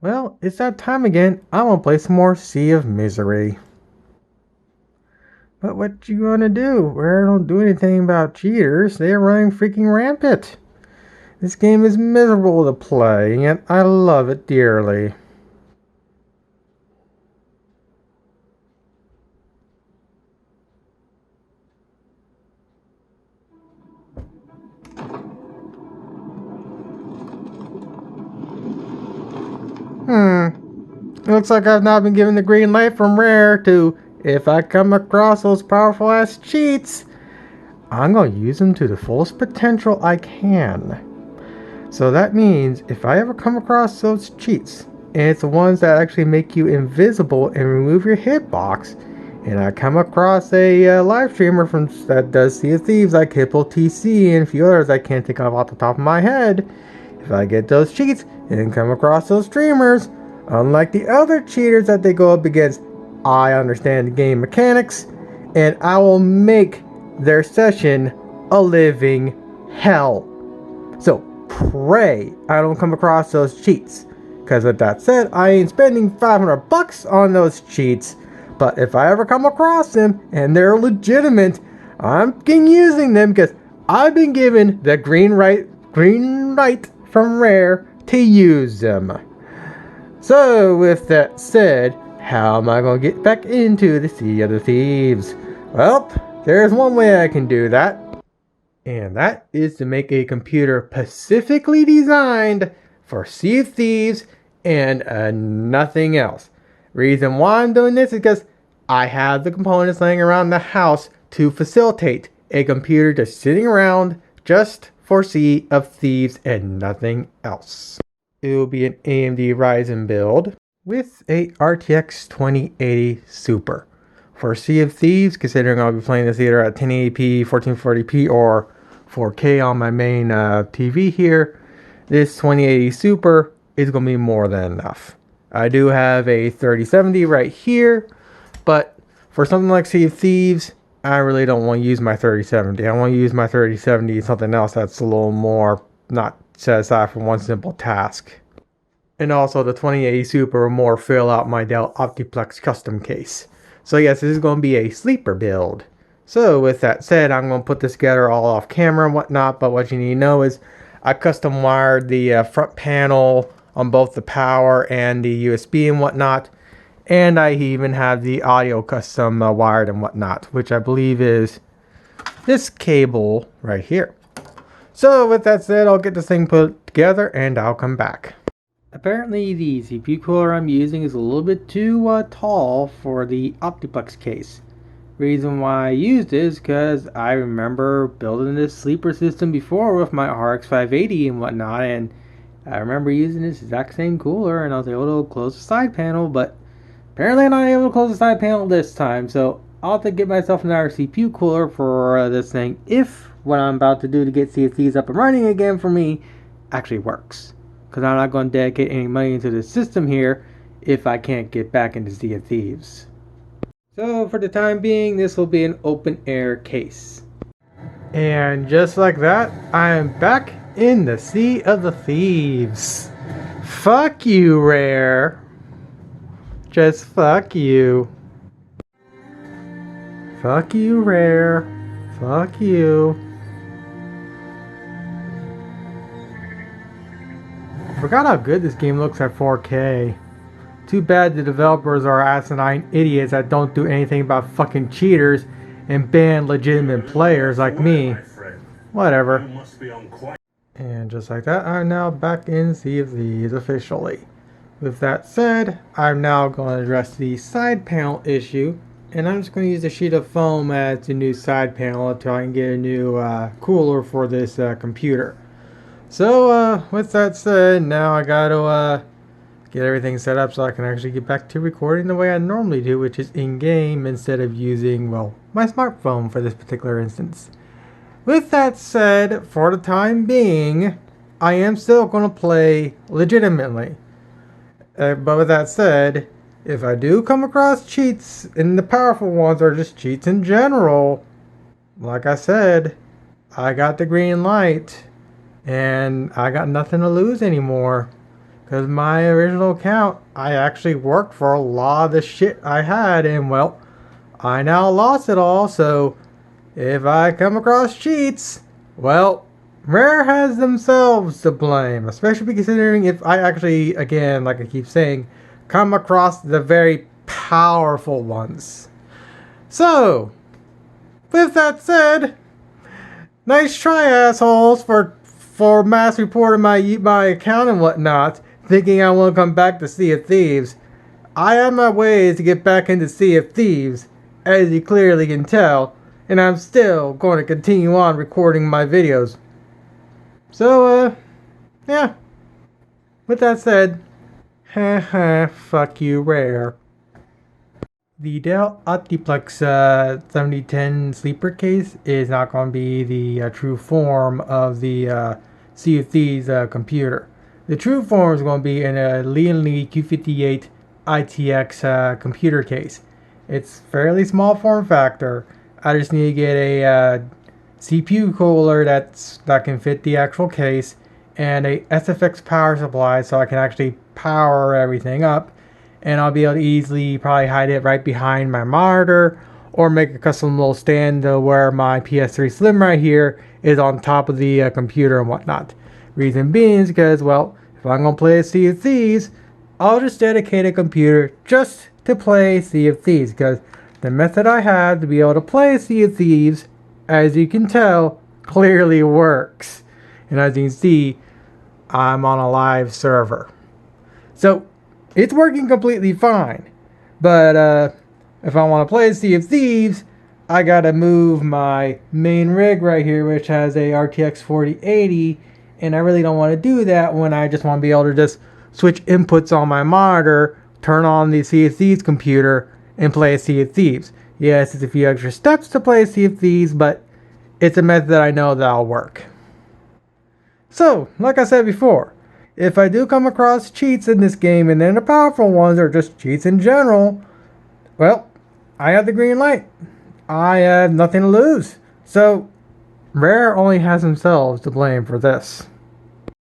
Well, it's that time again. I want to play some more Sea of Misery. But what you gonna do? Rare don't do anything about cheaters. They're running freaking rampant. This game is miserable to play, and yet I love it dearly. It looks like I've not been given the green light from Rare to, if I come across those powerful ass cheats, I'm gonna use them to the fullest potential I can. So that means if I ever come across those cheats, and it's the ones that actually make you invisible and remove your hitbox, and I come across a live streamer that does Sea of Thieves like Hippo TC and a few others I can't think of off the top of my head, if I get those cheats and come across those streamers, unlike the other cheaters that they go up against, I understand the game mechanics, and I will make their session a living hell. So pray I don't come across those cheats. Because with that said, I ain't spending $500 on those cheats. But if I ever come across them and they're legitimate, I'm using them because I've been given the green light from Rare to use them. So with that said, how am I going to get back into the Sea of the Thieves? Well, there's one way I can do that. And that is to make a computer specifically designed for Sea of Thieves and nothing else. Reason why I'm doing this is because I have the components laying around the house to facilitate a computer just sitting around just for Sea of Thieves and nothing else. It will be an AMD Ryzen build with a RTX 2080 Super. For Sea of Thieves, considering I'll be playing this either at 1080p, 1440p, or 4K on my main TV here, this 2080 Super is going to be more than enough. I do have a 3070 right here, but for something like Sea of Thieves, I really don't want to use my 3070. I want to use my 3070 something else that's a little more not set aside for one simple task. And also the 2080 Super will more fill out my Dell Optiplex custom case. So yes, this is going to be a sleeper build. So with that said, I'm going to put this together all off camera and whatnot, but what you need to know is I custom wired the front panel on both the power and the USB and whatnot, and I even have the audio custom wired and whatnot, which I believe is this cable right here. So with that said, I'll get this thing put together and I'll come back. Apparently the CPU cooler I'm using is a little bit too tall for the Optiplex case. Reason why I used it is because I remember building this sleeper system before with my RX 580 and whatnot, and I remember using this exact same cooler and I was able to close the side panel, but apparently I'm not able to close the side panel this time, so I'll have to get myself another CPU cooler for this thing if what I'm about to do to get CSCs up and running again for me actually works. Because I'm not going to dedicate any money into the system here if I can't get back into Sea of Thieves. So for the time being, this will be an open air case. And just like that, I am back in the Sea of the Thieves. Fuck you, Rare. Just fuck you. Fuck you, Rare. Fuck you. Forgot how good this game looks at 4K. Too bad the developers are asinine idiots that don't do anything about fucking cheaters and ban legitimate players like me. Whatever. And just like that, I'm now back in Sea of Thieves officially. With that said, I'm now going to address the side panel issue, and I'm just going to use a sheet of foam as the new side panel until I can get a new cooler for this computer. So, with that said, now I gotta get everything set up so I can actually get back to recording the way I normally do, which is in-game instead of using, well, my smartphone for this particular instance. With that said, for the time being, I am still going to play legitimately. But with that said, if I do come across cheats, and the powerful ones are just cheats in general, like I said, I got the green light. And I got nothing to lose anymore. Because my original account, I actually worked for a lot of the shit I had, and well, I now lost it all, so if I come across cheats, well, Rare has themselves to blame, especially considering if I actually, again, like I keep saying, come across the very powerful ones. So, with that said, nice try, assholes, for mass reporting my account and whatnot, thinking I want to come back to Sea of Thieves. I have my ways to get back into Sea of Thieves, as you clearly can tell, and I'm still going to continue on recording my videos. So, yeah. With that said, haha, fuck you, Rare. The Dell Optiplex 7010 sleeper case is not going to be the true form of the Sea of Thieves computer. The true form is going to be in a Lian Li Q58 ITX computer case. It's fairly small form factor. I just need to get a CPU cooler that can fit the actual case and a SFX power supply so I can actually power everything up, and I'll be able to easily probably hide it right behind my monitor or make a custom little stand where my PS3 Slim right here is on top of the computer and whatnot. Reason being is because, well, if I'm going to play Sea of Thieves, I'll just dedicate a computer just to play Sea of Thieves, because the method I have to be able to play Sea of Thieves, as you can tell, clearly works. And as you can see, I'm on a live server. So, it's working completely fine. But, if I want to play Sea of Thieves, I gotta move my main rig right here, which has a RTX 4080, and I really don't want to do that when I just want to be able to just switch inputs on my monitor, turn on the Sea of Thieves computer, and play Sea of Thieves. Yes, it's a few extra steps to play Sea of Thieves, but it's a method that I know that'll work. So, like I said before, if I do come across cheats in this game, and then the powerful ones, or just cheats in general, well, I have the green light. I have nothing to lose. So, Rare only has themselves to blame for this.